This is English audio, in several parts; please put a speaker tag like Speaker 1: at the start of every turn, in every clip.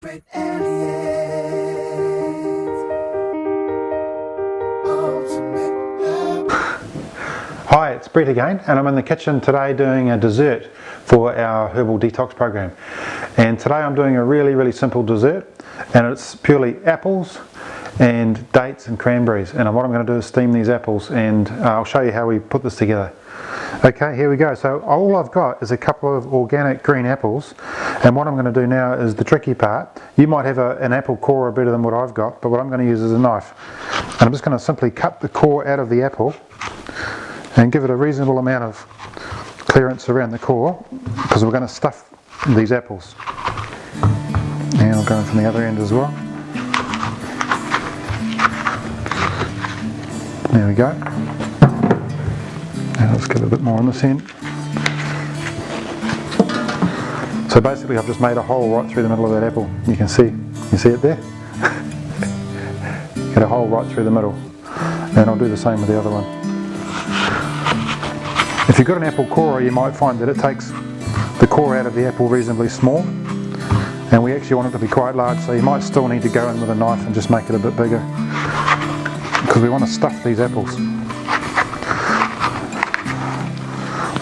Speaker 1: with Elliott. Ultimate
Speaker 2: Hi, it's Brett again, and I'm in the kitchen today doing a dessert for our herbal detox program. And today I'm doing a really simple dessert, and it's purely apples and dates and cranberries. And what I'm going to do is steam these apples, and I'll show you how we put this together. Okay, here we go. So all I've got is a couple of organic green apples, and what I'm going to do now is the tricky part. You might have an apple core better than what I've got, but what I'm going to use is a knife. And I'm just going to simply cut the core out of the apple and give it a reasonable amount of clearance around the core, because we're going to stuff these apples. And I'll go in from the other end as well. There we go. And let's get a bit more on this end. So basically I've just made a hole right through the middle of that apple. You see it there? Get a hole right through the middle. And I'll do the same with the other one. If you've got an apple core, you might find that it takes the core out of the apple reasonably small, and we actually want it to be quite large, so you might still need to go in with a knife and just make it a bit bigger, because we want to stuff these apples.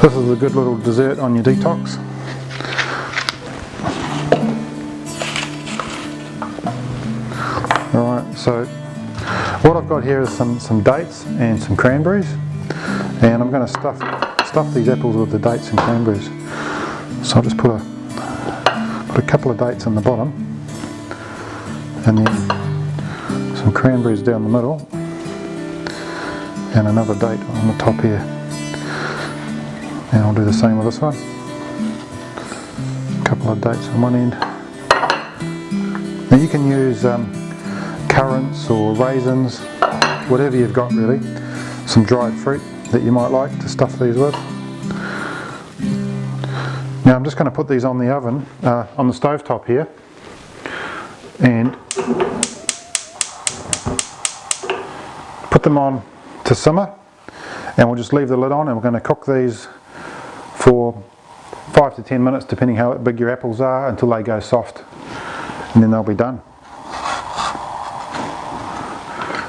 Speaker 2: This is a good little dessert on your detox. Alright, so what I've got here is some dates and some cranberries, and I'm going to stuff these apples with the dates and cranberries. So I'll just put a couple of dates on the bottom, and then some cranberries down the middle, and another date on the top here. And I'll do the same with this one. A couple of dates on one end. Now you can use currants or raisins, whatever you've got really. Some dried fruit that you might like to stuff these with. Now I'm just going to put these on the oven, on the stove top here, and put them on to simmer, and we'll just leave the lid on, and we're going to cook these for 5 to 10 minutes depending how big your apples are, until they go soft, and then they'll be done.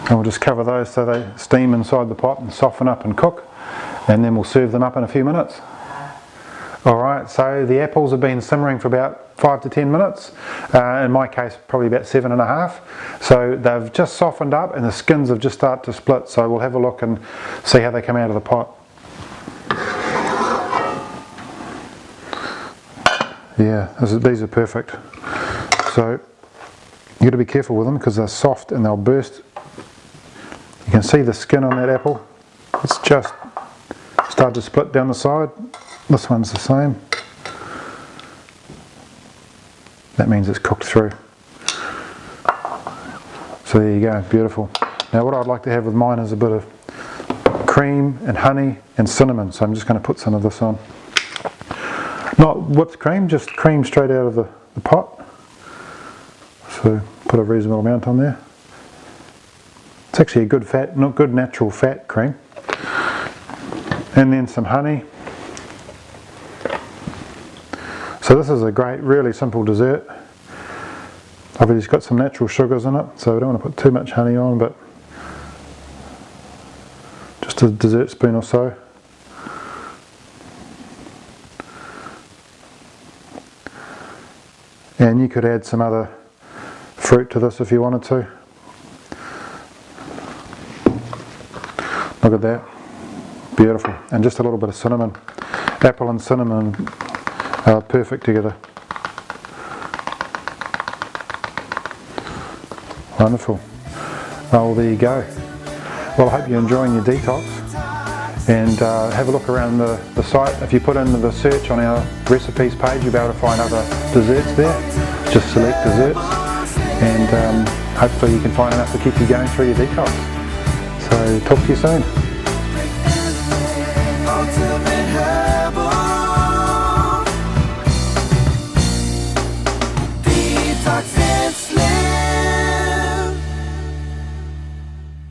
Speaker 2: And we'll just cover those so they steam inside the pot and soften up and cook, and then we'll serve them up in a few minutes. Alright, so the apples have been simmering for about 5 to 10 minutes, in my case probably about 7.5. So they've just softened up and the skins have just started to split, so we'll have a look and see how they come out of the pot. Yeah, these are perfect. So you've got to be careful with them because they're soft and they'll burst. You can see the skin on that apple. It's just started to split down the side. This one's the same. That means it's cooked through. So there you go, beautiful. Now what I'd like to have with mine is a bit of cream and honey and cinnamon. So I'm just going to put some of this on. Not whipped cream, just cream straight out of the pot. So put a reasonable amount on there. It's actually a good fat, not good natural fat cream. And then some honey. So this is a great, really simple dessert. Obviously it's got some natural sugars in it, so we don't want to put too much honey on, but just a dessert spoon or so. And you could add some other fruit to this if you wanted to. Look at that, beautiful. And just a little bit of cinnamon. Apple and cinnamon are perfect together. Wonderful. Oh, well, there you go. Well, I hope you're enjoying your detox, and have a look around the site. If you put in the search on our recipes page, you'll be able to find other desserts there. Just select desserts, and hopefully you can find enough to keep you going through your detox. So talk to you soon.